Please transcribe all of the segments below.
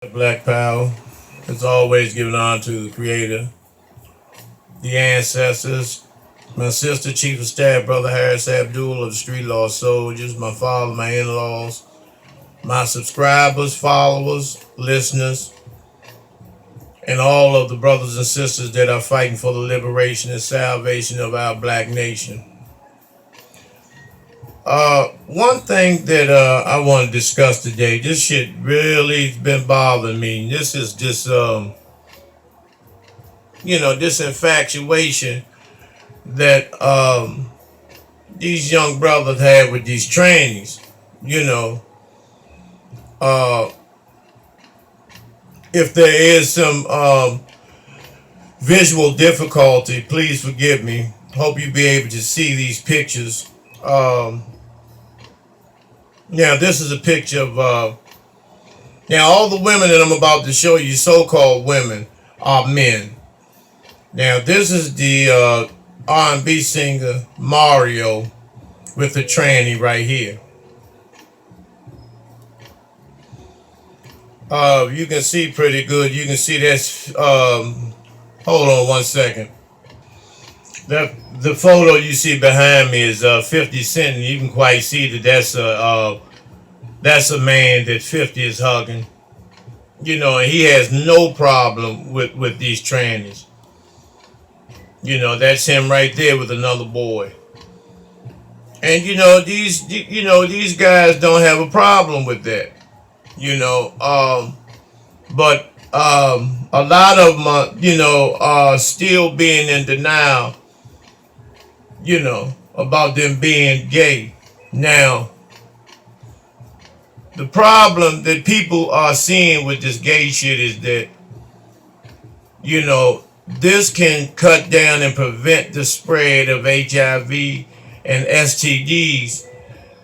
Black Power. As always, giving honor to the Creator, the ancestors, my sister, Chief of Staff, Brother Harris Abdul of the Street Law Soldiers, my father, my in-laws, my subscribers, followers, listeners, and all of the brothers and sisters that are fighting for the liberation and salvation of our black nation. One thing that I want to discuss today, this shit really been bothering me. This is just this infatuation that these young brothers have with these trannies. You know, uh, if there is some visual difficulty, please forgive me. Hope you be able to see these pictures. Now, this is a picture of now all the women that I'm about to show you, so-called women, are men. Now, this is the R&B singer Mario with the tranny right here. You can see pretty good. You can see that's. Hold on one second. The photo you see behind me is 50 Cent, and you can quite see that that's a man that 50 is hugging. You know, and he has no problem with these trannies. You know, that's him right there with another boy. And these guys don't have a problem with that. You know, but a lot of them are still being in denial. About them being gay. Now, the problem that people are seeing with this gay shit is that this can cut down and prevent the spread of HIV and STDs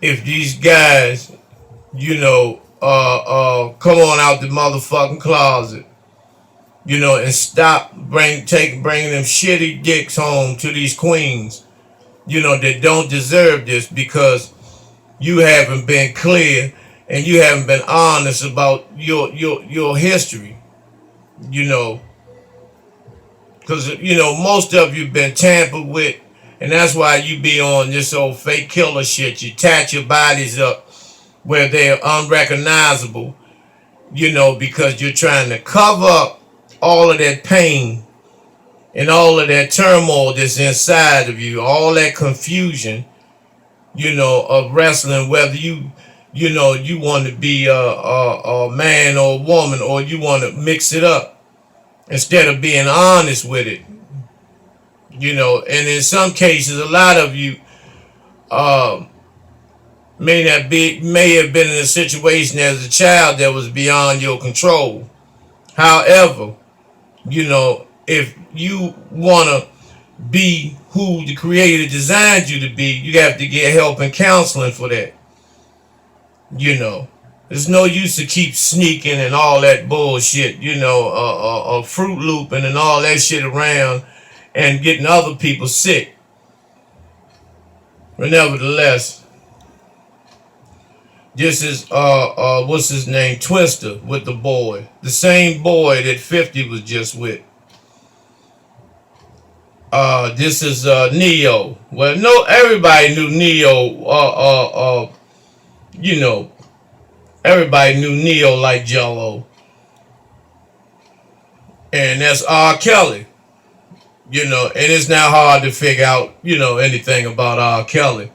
if these guys, come on out the motherfucking closet, and stop bringing them shitty dicks home to these queens, that don't deserve this because you haven't been clear and you haven't been honest about your history, because most of you been tampered with, and that's why you be on this old fake killer shit. You tat your bodies up where they're unrecognizable, because you're trying to cover up all of that pain and all of that turmoil that's inside of you, all that confusion, of wrestling, whether you want to be a man or a woman, or you want to mix it up instead of being honest with it. And in some cases, a lot of you may have been in a situation as a child that was beyond your control. However, if you want to be who the creator designed you to be, you have to get help and counseling for that. There's no use to keep sneaking and all that bullshit, Fruit Looping and all that shit around and getting other people sick. But nevertheless, this is what's his name, Twister, with the boy, the same boy that 50 was just with. This is Neo. Well, no, everybody knew Neo. Everybody knew Neo like Jello, and that's R. Kelly. And it's not hard to figure out anything about R. Kelly.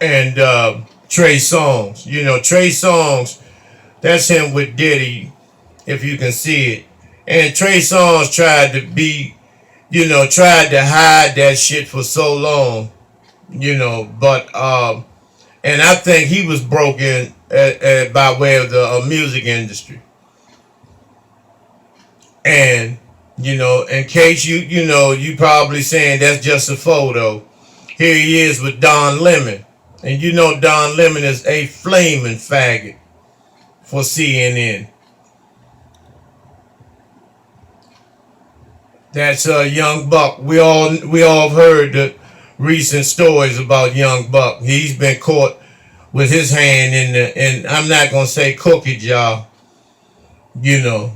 And Trey Songz. Trey Songz, that's him with Diddy, if you can see it. And Trey Songz tried to hide that shit for so long, but and I think he was broken by way of the music industry. And in case you probably saying that's just a photo. Here he is with Don Lemon, and Don Lemon is a flaming faggot for CNN. That's Young Buck. We all heard the recent stories about Young Buck. He's been caught with his hand in the, and I'm not gonna say cookie jar, you know,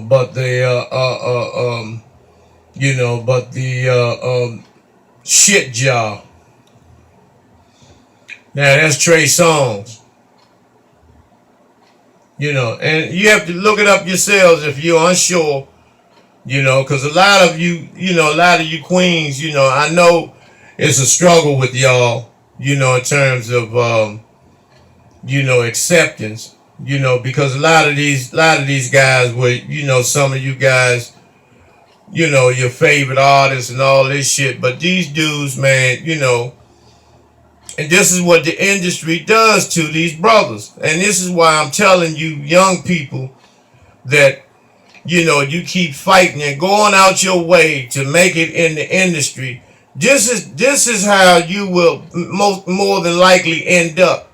but the shit jar. Now that's Trey Songz, and you have to look it up yourselves if you're unsure, because a lot of you, a lot of you queens, I know it's a struggle with y'all, in terms of, acceptance, because a lot of these guys were, some of you guys, your favorite artists and all this shit, but these dudes, man, and this is what the industry does to these brothers. And this is why I'm telling you, young people, that, you keep fighting and going out your way to make it in the industry. This is how you will more than likely end up.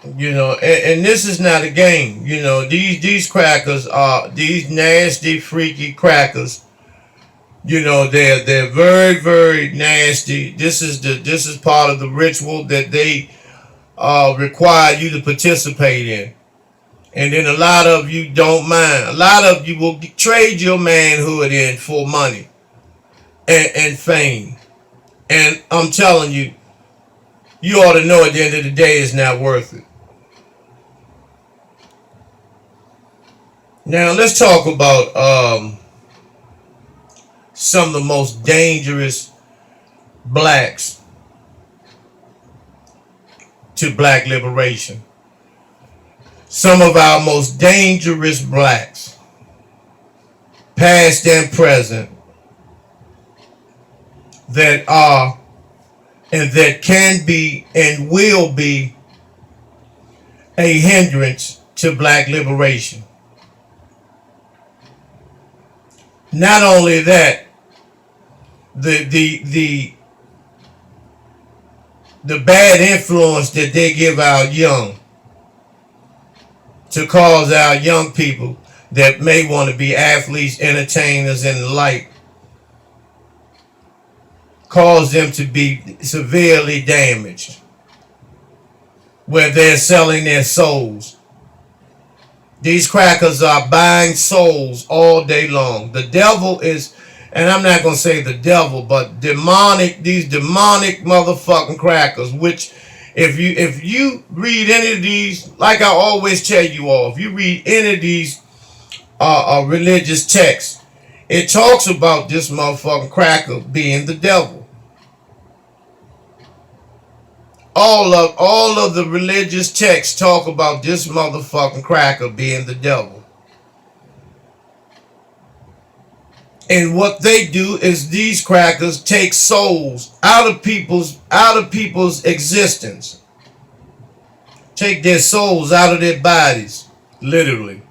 And this is not a game. These crackers are these nasty, freaky crackers. They're very, very nasty. This is part of the ritual that they require you to participate in. And then a lot of you don't mind. A lot of you will trade your manhood in for money and fame. And I'm telling you, you ought to know at the end of the day it's not worth it. Now let's talk about some of the most dangerous blacks to black liberation. Some of our most dangerous blacks, past and present, that are and that can be and will be a hindrance to black liberation. Not only that, the bad influence that they give our young, to cause our young people that may want to be athletes, entertainers, and the like, cause them to be severely damaged, where they're selling their souls. These crackers are buying souls all day long. The devil is, and I'm not going to say the devil, but these demonic motherfucking crackers, which if you read any of these, like I always tell you all, if you read any of these religious texts, it talks about this motherfucking cracker being the devil. All of the religious texts talk about this motherfucking cracker being the devil. And what they do is these crackers take souls out of people's existence. Take their souls out of their bodies, literally.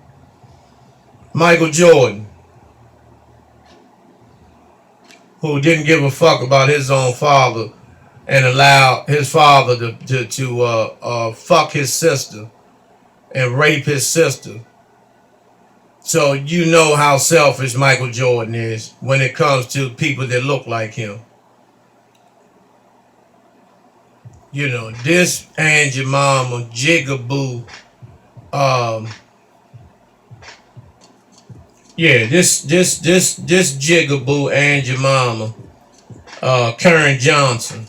Michael Jordan, who didn't give a fuck about his own father and allow his father to fuck his sister and rape his sister. So you know how selfish Michael Jordan is when it comes to people that look like him. This and your mama, Jigaboo, this Jigaboo and your mama, Karen Johnson.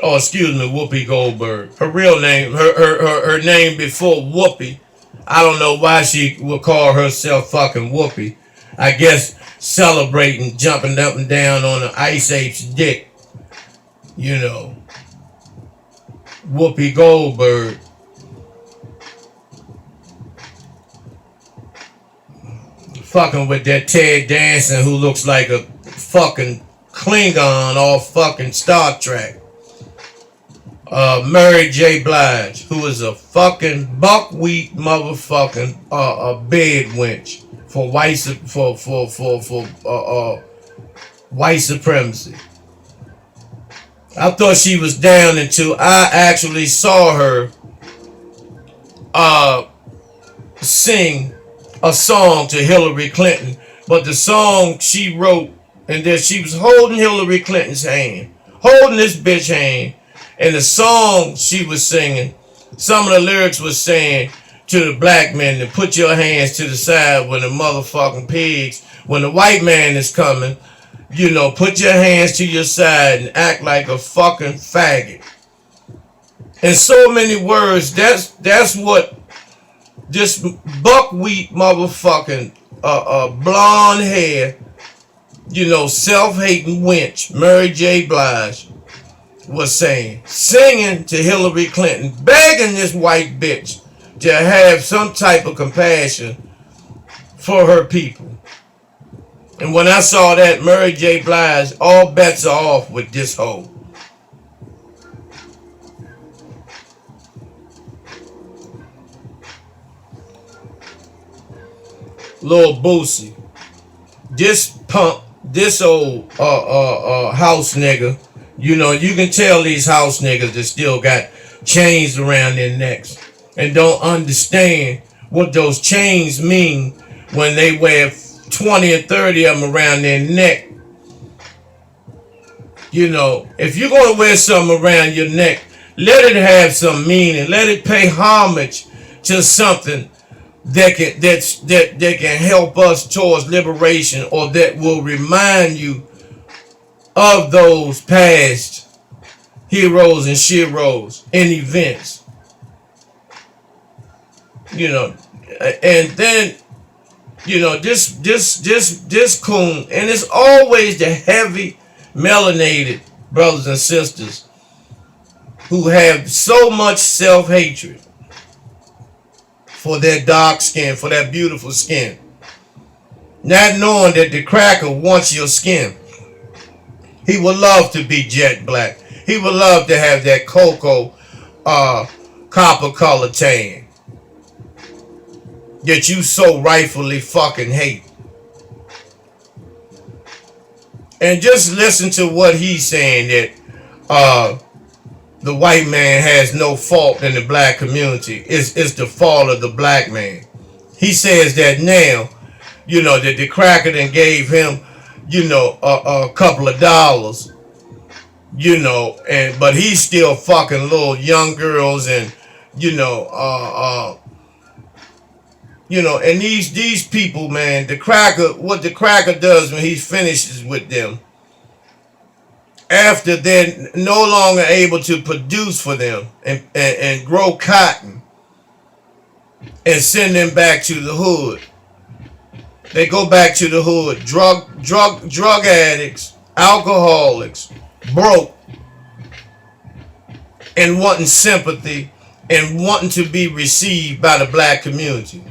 Oh, excuse me, Whoopi Goldberg. Her real name, her name before Whoopi. I don't know why she would call herself fucking Whoopi. I guess celebrating, jumping up and down on an Ice Ape's dick. Whoopi Goldberg. Fucking with that Ted Danson who looks like a fucking Klingon off fucking Star Trek. Mary J. Blige, who is a fucking buckwheat motherfucking bed winch for white supremacy. I thought she was down until I actually saw her sing a song to Hillary Clinton, but the song she wrote, and that she was holding Hillary Clinton's hand holding this bitch hand. And the song she was singing, some of the lyrics was saying to the black men to put your hands to the side when the motherfucking pigs, when the white man is coming, put your hands to your side and act like a fucking faggot. In so many words, that's what this buckwheat motherfucking blonde hair, self-hating wench, Mary J. Blige, was saying, singing to Hillary Clinton, begging this white bitch to have some type of compassion for her people. And when I saw that, Mary J. Blige, all bets are off with this hoe. Lil Boosie, this punk, this old house nigga, you can tell these house niggas that still got chains around their necks and don't understand what those chains mean when they wear 20 and 30 of them around their neck. If you're going to wear something around your neck, let it have some meaning. Let it pay homage to something that can help us towards liberation, or that will remind you of those past heroes and sheroes and events. And then this coon, and it's always the heavy melanated brothers and sisters who have so much self-hatred for their dark skin, for that beautiful skin, not knowing that the cracker wants your skin. He would love to be jet black. He would love to have that cocoa copper color tan that you so rightfully fucking hate. And just listen to what he's saying, that the white man has no fault in the black community. It's the fault of the black man. He says that now, that the cracker done gave him, a couple of dollars, but he's still fucking little young girls and, and these people, man, what the cracker does when he finishes with them, after they're no longer able to produce for them and grow cotton and send them back to the hood. They go back to the hood, drug addicts, alcoholics, broke, and wanting sympathy and wanting to be received by the black community.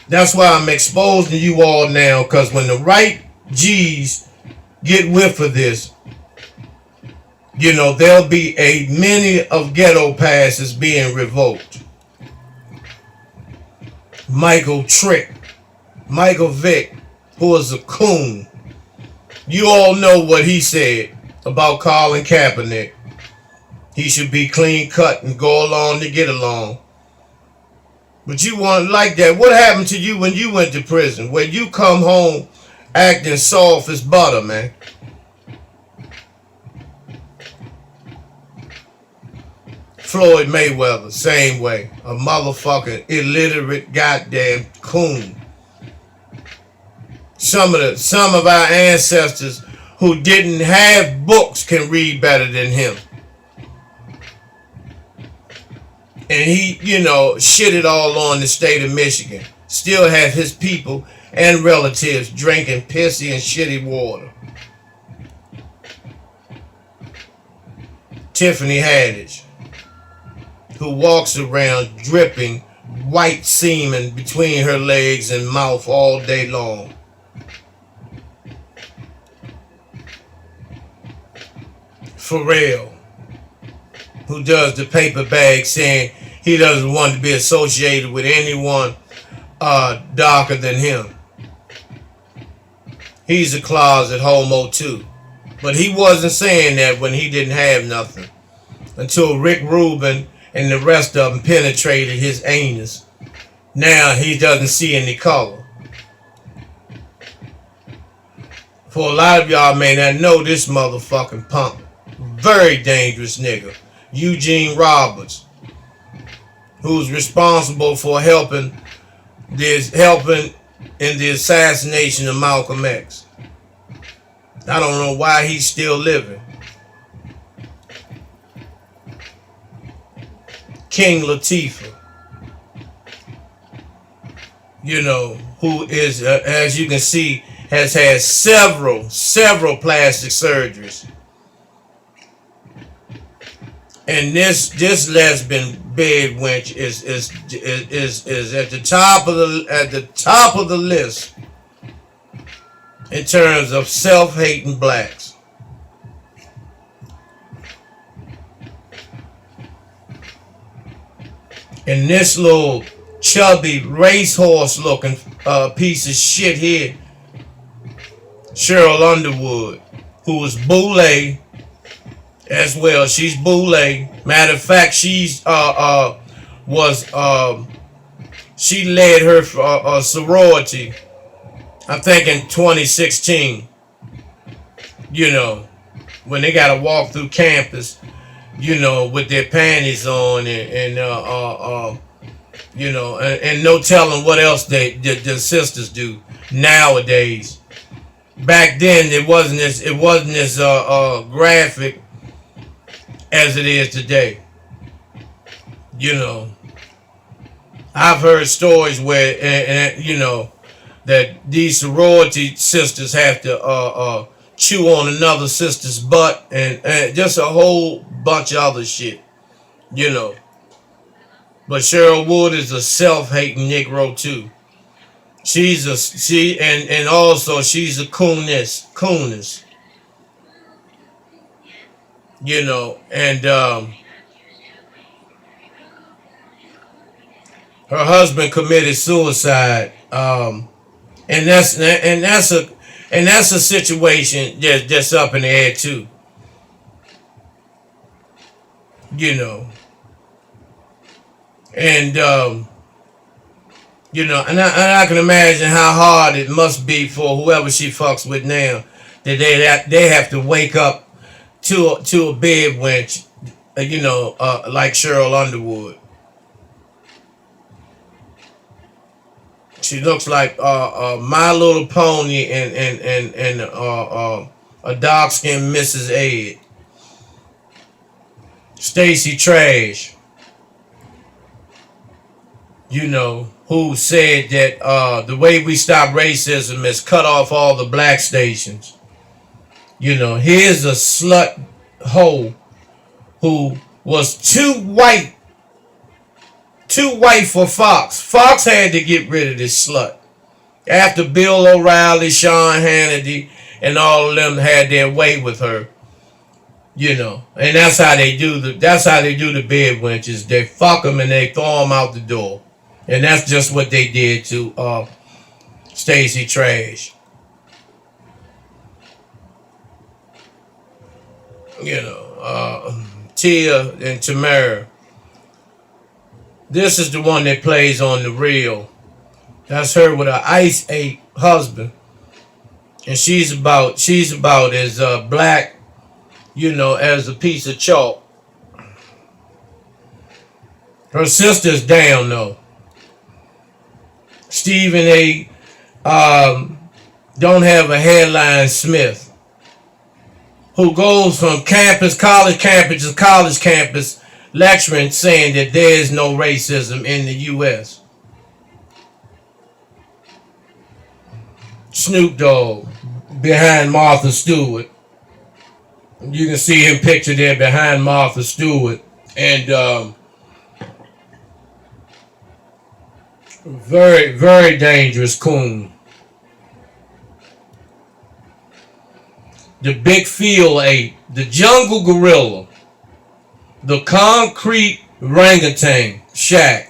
That's why I'm exposing you all now, because when the right G's get whiff of this, there'll be a many of ghetto passes being revoked. Michael Vick, who is a coon, you all know what he said about Colin Kaepernick. He should be clean cut and go along to get along. But you want like that. What happened to you when you went to prison? When you come home acting soft as butter, man. Floyd Mayweather, same way. A motherfucking illiterate goddamn coon. Some of our ancestors who didn't have books can read better than him. And he, shit it all on the state of Michigan. Still have his people and relatives drinking pissy and shitty water. Tiffany Haddish, who walks around dripping white semen between her legs and mouth all day long. Pharrell, who does the paper bag saying he doesn't want to be associated with anyone darker than him. He's a closet homo too. But he wasn't saying that when he didn't have nothing, until Rick Rubin and the rest of them penetrated his anus. Now he doesn't see any color. For a lot of y'all may not know this motherfucking punk. Very dangerous nigga. Eugene Roberts, who's responsible for helping in the assassination of Malcolm X. I don't know why he's still living. King Latifah, who is, as you can see, has had several plastic surgeries. And this lesbian bed wench is at the top of the list in terms of self-hating blacks. And this little chubby racehorse looking piece of shit here, Cheryl Underwood, who was boule as well. She's boule. Matter of fact, she led her sorority, I think in 2016. When they got to walk through campus, with their panties on and no telling what else the sisters do nowadays. Back then, it wasn't as graphic as it is today. I've heard stories where that these sorority sisters have to chew on another sister's butt and just a whole bunch of other shit. But Cheryl Wood is a self-hating Negro too. And also she's a coonist. And her husband committed suicide. And that's a situation that's up in the air too. And and I can imagine how hard it must be for whoever she fucks with now, that they have to wake up to a bed wench, like Cheryl Underwood. She looks like My Little Pony and a dark-skinned Mrs. Ed. Stacey Trash, who said that the way we stop racism is cut off all the black stations. Here's a slut hoe who was too white for Fox. Fox had to get rid of this slut after Bill O'Reilly, Sean Hannity, and all of them had their way with her. And that's how they do the bed wenches. They fuck them and they throw them out the door. And that's just what they did to Stacey Trash. Tia and Tamara. This is the one that plays on The Real. That's her with an Ice 8 husband. And she's about as black, as a piece of chalk. Her sister's down though. Stephen A. Don't have a hairline Smith, who goes from college campus to college campus, lecturing, saying that there is no racism in the U.S. Snoop Dogg behind Martha Stewart. You can see him pictured there behind Martha Stewart. And very, very dangerous coon. The big field ape, the jungle gorilla, the concrete orangutan, Shaq,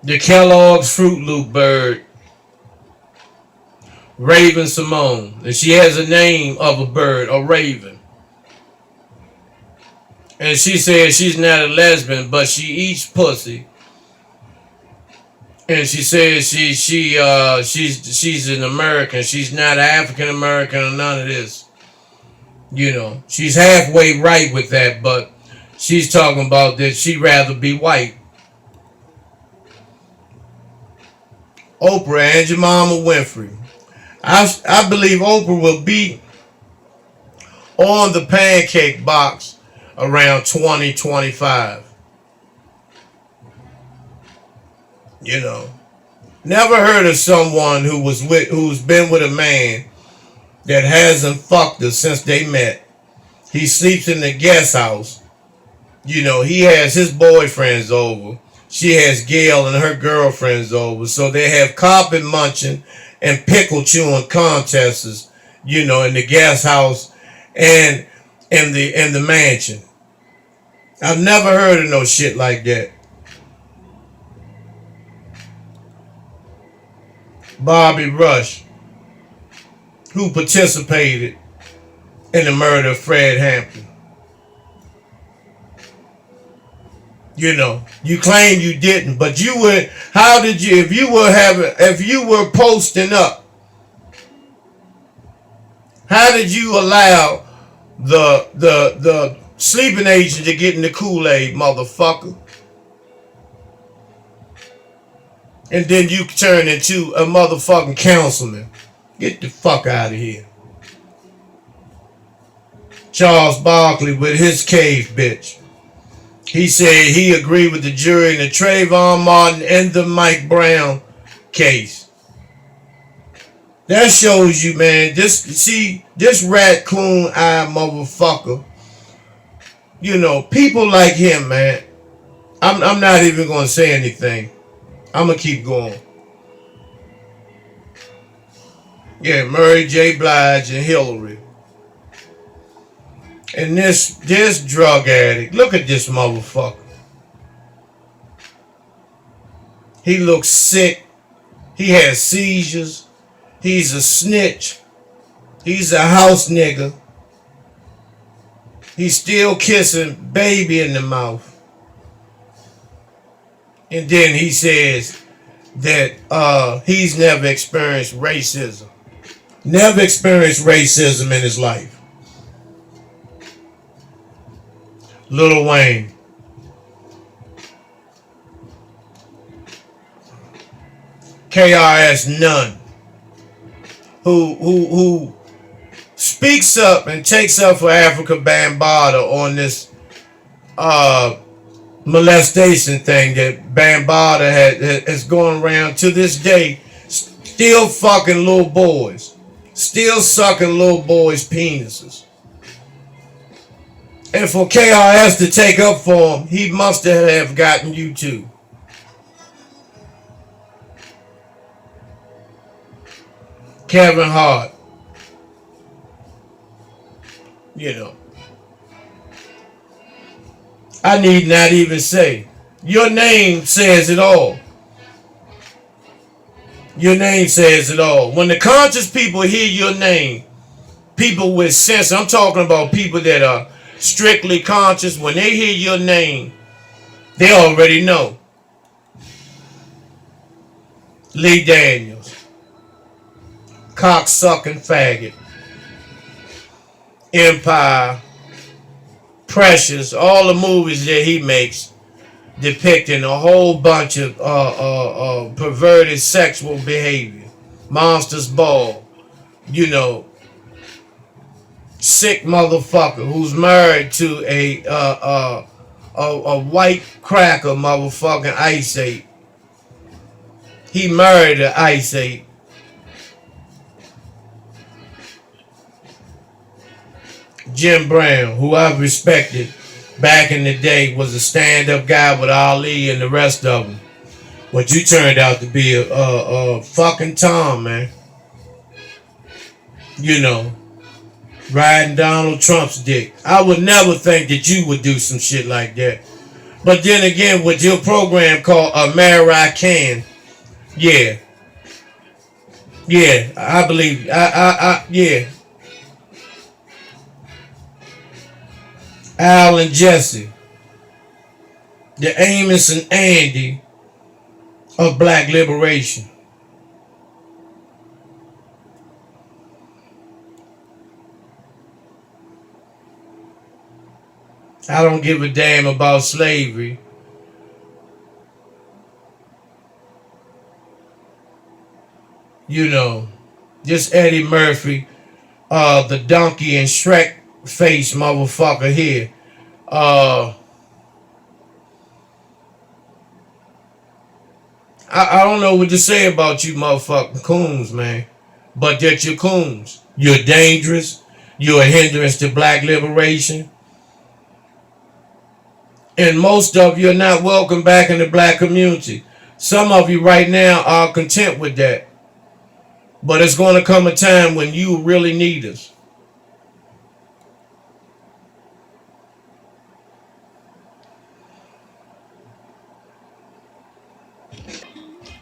the Kellogg's Fruit Loop bird, Raven Simone. And she has a name of a bird, a raven. And she says she's not a lesbian, but she eats pussy. And she says she's an American. She's not African American or none of this. You know, she's halfway right with that, but she's talking about that she'd rather be white. Oprah and your mama Winfrey. I believe Oprah will be on the pancake box around 2025. You know, never heard of someone who's been with a man that hasn't fucked her since they met. He sleeps in the guest house. You know, he has his boyfriends over. She has Gail and her girlfriends over. So they have carpet munching and pickle chewing contests, you know, in the guest house and in the mansion. I've never heard of no shit like that. Bobby Rush, who participated in the murder of Fred Hampton. You know, you claim you didn't, but you would. How did you? If you were posting up, how did you allow the sleeping agent to get in the Kool-Aid, motherfucker? And then you turn into a motherfucking councilman. Get the fuck out of here. Charles Barkley with his cave bitch. He said he agreed with the jury in the Trayvon Martin and the Mike Brown case. That shows you, man. This rat coon eye motherfucker. You know, people like him, man. I'm not even gonna say anything. I'm gonna keep going. Yeah, Mary J. Blige and Hillary. And this drug addict, look at this motherfucker. He looks sick. He has seizures. He's a snitch. He's a house nigga. He's still kissing baby in the mouth. And then he says that he's never experienced racism. Never experienced racism in his life. Lil Wayne. KRS Nunn. Who speaks up and takes up for Africa Bambaataa on this molestation thing that Bambaataa has gone around to this day, still fucking little boys, still sucking little boys' penises. And for KRS to take up for him, he must have gotten you too. Kevin Hart. You know. I need not even say. Your name says it all. Your name says it all. When the conscious people hear your name, people with sense, I'm talking about people that are strictly conscious, when they hear your name, they already know. Lee Daniels. Cocksucking faggot. Empire. Precious. All the movies that he makes depicting a whole bunch of perverted sexual behavior. Monsters Ball. You know, sick motherfucker who's married to a white cracker motherfucking Ice 8. He married an Ice 8. Jim Brown, who I respected back in the day, was a stand-up guy with Ali and the rest of them. But you turned out to be a fucking Tom, man. You know, riding Donald Trump's dick. I would never think that you would do some shit like that. But then again, with your program called American, yeah. Yeah, I believe, yeah. Al and Jesse, the Amos and Andy of black liberation. I don't give a damn about slavery. You know, just Eddie Murphy, the donkey and Shrek face motherfucker here. Uh, I don't know what to say about you motherfucking coons, man. But that you're coons. You're dangerous. You're a hindrance to black liberation. And most of you are not welcome back in the black community. Some of you right now are content with that. But it's going to come a time when you really need us.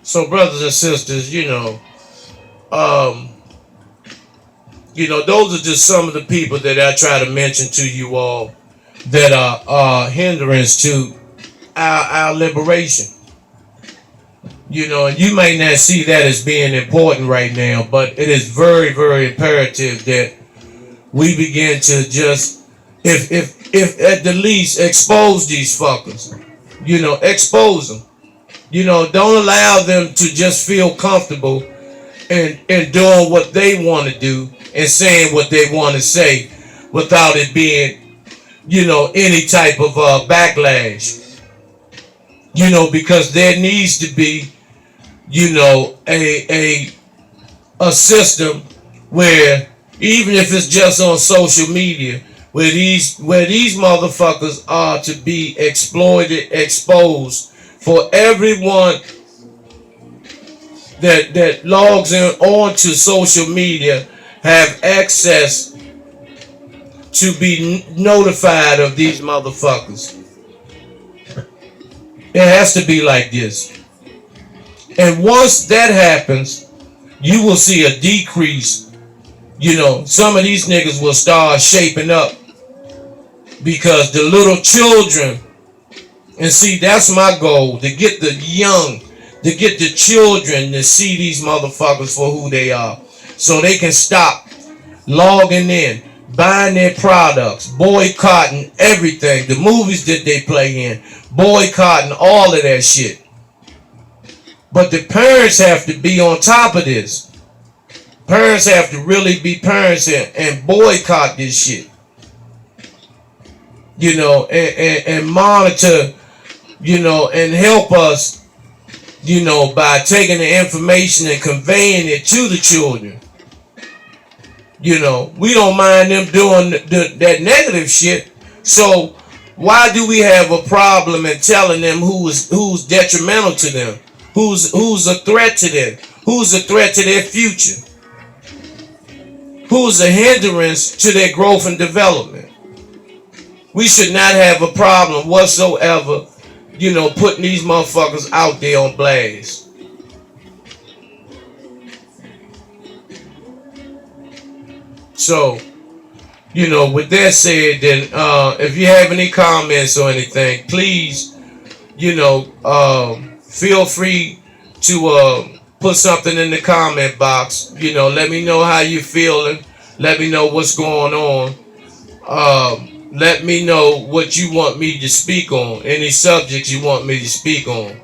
So, brothers and sisters, um, those are just some of the people that I try to mention to you all that are hindrance to our liberation. And you may not see that as being important right now, but it is very, very imperative that we begin to just, if at the least, expose these fuckers. Expose them. Don't allow them to just feel comfortable and doing what they want to do and saying what they want to say without it being, any type of backlash. Because there needs to be, a system where even if it's just on social media, where these motherfuckers are to be exploited, exposed for everyone that logs in onto social media have access to be notified of these motherfuckers. It has to be like this. And once that happens, you will see a decrease. Some of these niggas will start shaping up because the little children, and see, that's my goal, to get the young, to get the children to see these motherfuckers for who they are, so they can stop logging in, buying their products, boycotting everything, the movies that they play in, boycotting all of that shit. But the parents have to be on top of this. Parents have to really be parents and boycott this shit. And monitor, and help us, by taking the information and conveying it to the children. We don't mind them doing that negative shit. So why do we have a problem in telling them who's detrimental to them? Who's a threat to them? Who's a threat to their future? Who's a hindrance to their growth and development? We should not have a problem whatsoever, putting these motherfuckers out there on blast. So, with that said, then if you have any comments or anything, please, feel free to put something in the comment box. Let me know how you feeling. Let me know what's going on. Let me know what you want me to speak on. Any subjects you want me to speak on.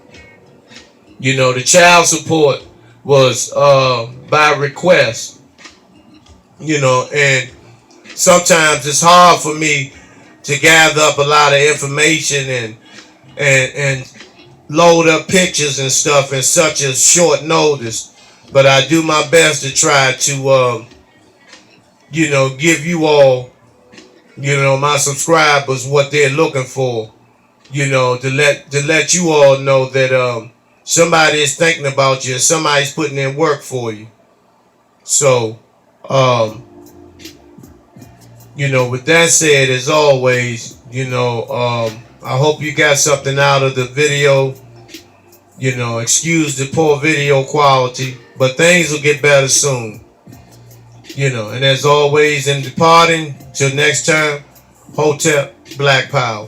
The child support was by request. And sometimes it's hard for me to gather up a lot of information and load up pictures and stuff in such a short notice. But I do my best to try to, give you all, my subscribers what they're looking for, to let you all know that somebody is thinking about you and somebody's putting in work for you. So, with that said, as always, I hope you got something out of the video. Excuse the poor video quality, but things will get better soon. And as always, in departing, till next time, Hotep Black Power.